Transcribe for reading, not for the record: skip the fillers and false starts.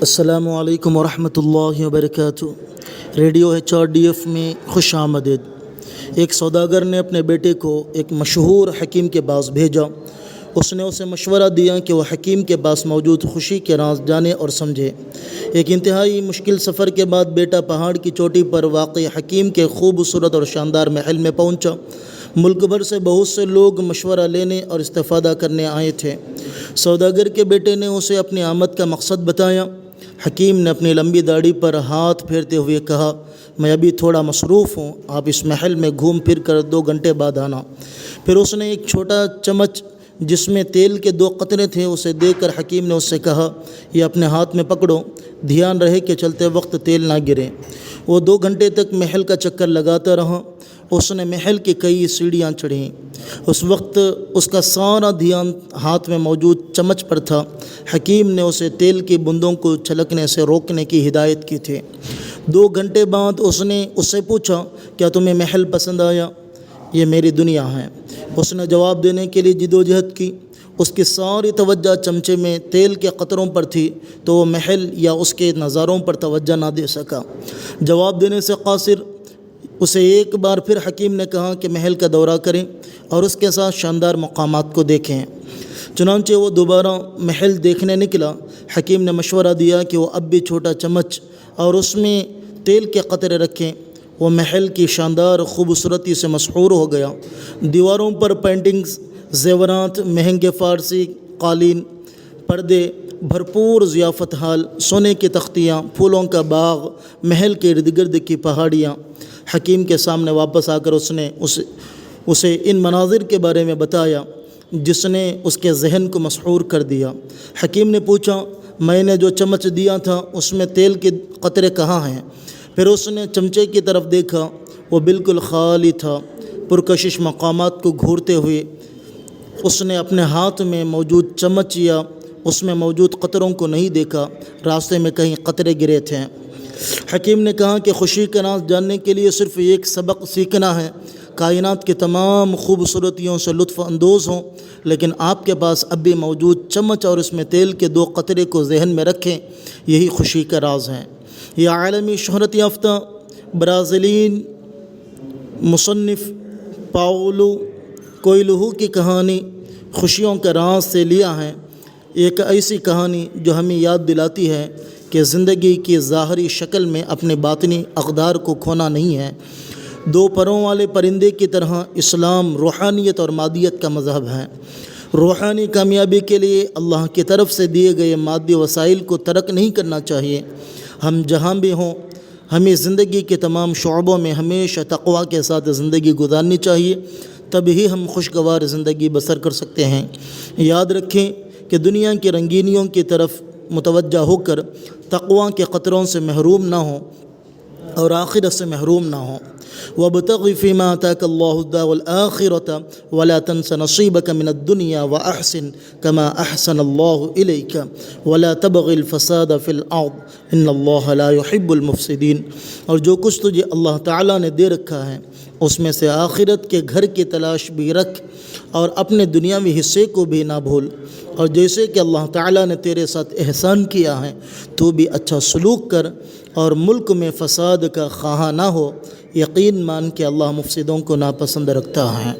السلام علیکم ورحمۃ اللہ وبرکاتہ۔ ریڈیو HRDF میں خوش آمدید۔ ایک سوداگر نے اپنے بیٹے کو ایک مشہور حکیم کے پاس بھیجا۔ اس نے اسے مشورہ دیا کہ وہ حکیم کے پاس موجود خوشی کے راز جانے اور سمجھے۔ ایک انتہائی مشکل سفر کے بعد بیٹا پہاڑ کی چوٹی پر واقع حکیم کے خوبصورت اور شاندار محل میں پہنچا۔ ملک بھر سے بہت سے لوگ مشورہ لینے اور استفادہ کرنے آئے تھے۔ سوداگر کے بیٹے نے اسے اپنی آمد کا مقصد بتایا۔ حکیم نے اپنی لمبی داڑھی پر ہاتھ پھیرتے ہوئے کہا، میں ابھی تھوڑا مصروف ہوں، آپ اس محل میں گھوم پھر کر 2 گھنٹے بعد آنا۔ پھر اس نے ایک چھوٹا چمچ جس میں تیل کے 2 قطرے تھے اسے دے کر حکیم نے اس سے کہا، یہ اپنے ہاتھ میں پکڑو، دھیان رہے کہ چلتے وقت تیل نہ گرے۔ وہ 2 گھنٹے تک محل کا چکر لگاتا رہا۔ اس نے محل کی کئی سیڑھیاں چڑھیں۔ اس وقت اس کا سارا دھیان ہاتھ میں موجود چمچ پر تھا۔ حکیم نے اسے تیل کی بوندوں کو چھلکنے سے روکنے کی ہدایت کی تھی۔ 2 گھنٹے بعد اس نے اس سے پوچھا، کیا تمہیں محل پسند آیا؟ یہ میری دنیا ہے۔ اس نے جواب دینے کے لیے جدوجہد کی۔ اس کی ساری توجہ چمچے میں تیل کے قطروں پر تھی تو وہ محل یا اس کے نظاروں پر توجہ نہ دے سکا۔ جواب دینے سے قاصر، اسے ایک بار پھر حکیم نے کہا کہ محل کا دورہ کریں اور اس کے ساتھ شاندار مقامات کو دیکھیں۔ چنانچہ وہ دوبارہ محل دیکھنے نکلا۔ حکیم نے مشورہ دیا کہ وہ اب بھی چھوٹا چمچ اور اس میں تیل کے قطرے رکھیں۔ وہ محل کی شاندار خوبصورتی سے مسحور ہو گیا۔ دیواروں پر پینٹنگز، زیورات، مہنگے فارسی قالین، پردے، بھرپور ضیافت حال، سونے کی تختیاں، پھولوں کا باغ، محل کے ارد گرد کی پہاڑیاں۔ حکیم کے سامنے واپس آ کر اس نے اسے ان مناظر کے بارے میں بتایا جس نے اس کے ذہن کو مسحور کر دیا۔ حکیم نے پوچھا، میں نے جو چمچ دیا تھا اس میں تیل کے قطرے کہاں ہیں؟ پھر اس نے چمچے کی طرف دیکھا، وہ بالکل خالی تھا۔ پرکشش مقامات کو گھورتے ہوئے اس نے اپنے ہاتھ میں موجود چمچ یا اس میں موجود قطروں کو نہیں دیکھا۔ راستے میں کہیں قطرے گرے تھے۔ حکیم نے کہا کہ خوشی کا راز جاننے کے لیے صرف ایک سبق سیکھنا ہے، کائنات کی تمام خوبصورتیوں سے لطف اندوز ہوں، لیکن آپ کے پاس اب بھی موجود چمچ اور اس میں تیل کے 2 قطرے کو ذہن میں رکھیں، یہی خوشی کا راز ہے۔ یہ عالمی شہرت یافتہ برازیلین مصنف پاولو کوئلہو کی کہانی خوشیوں کا راز سے لیا ہے۔ ایک ایسی کہانی جو ہمیں یاد دلاتی ہے کہ زندگی کی ظاہری شکل میں اپنے باطنی اقدار کو کھونا نہیں ہے۔ 2 پروں والے پرندے کی طرح اسلام روحانیت اور مادیت کا مذہب ہے۔ روحانی کامیابی کے لیے اللہ کی طرف سے دیے گئے مادی وسائل کو ترک نہیں کرنا چاہیے۔ ہم جہاں بھی ہوں، ہمیں زندگی کے تمام شعبوں میں ہمیشہ تقویٰ کے ساتھ زندگی گزارنی چاہیے، تبھی ہم خوشگوار زندگی بسر کر سکتے ہیں۔ یاد رکھیں کہ دنیا کی رنگینیوں کی طرف متوجہ ہو کر تقویٰ کے قطروں سے محروم نہ ہوں اور آخرت سے محروم نہ ہوں۔ وَابْتَغِ فِي مَا آتَاكَ اللَّهُ الدَّارَ الْآخِرَةَ وَلَا تَنْسَ نَصِيبَكَ مِنَ الدُّنْيَا وَأَحْسِنْ كَمَا أَحْسَنَ اللَّهُ إِلَيْكَ وَلَا تَبْغِ الْفَسَادَ فِي الْأَرْضِ إِنَّ اللَّهَ لَا يُحِبُّ الْمُفْسِدِينَ۔ اور جو کچھ تجھے اللہ تعالیٰ نے دے رکھا ہے اس میں سے آخرت کے گھر کی تلاش بھی رکھ اور اپنے دنیاوی حصے کو بھی نہ بھول، اور جیسے کہ اللہ تعالیٰ نے تیرے ساتھ احسان کیا ہے تو بھی اچھا سلوک کر اور ملک میں فساد کا خواہاں نہ ہو۔ یقین مان کہ اللہ مفسدوں کو ناپسند رکھتا ہے۔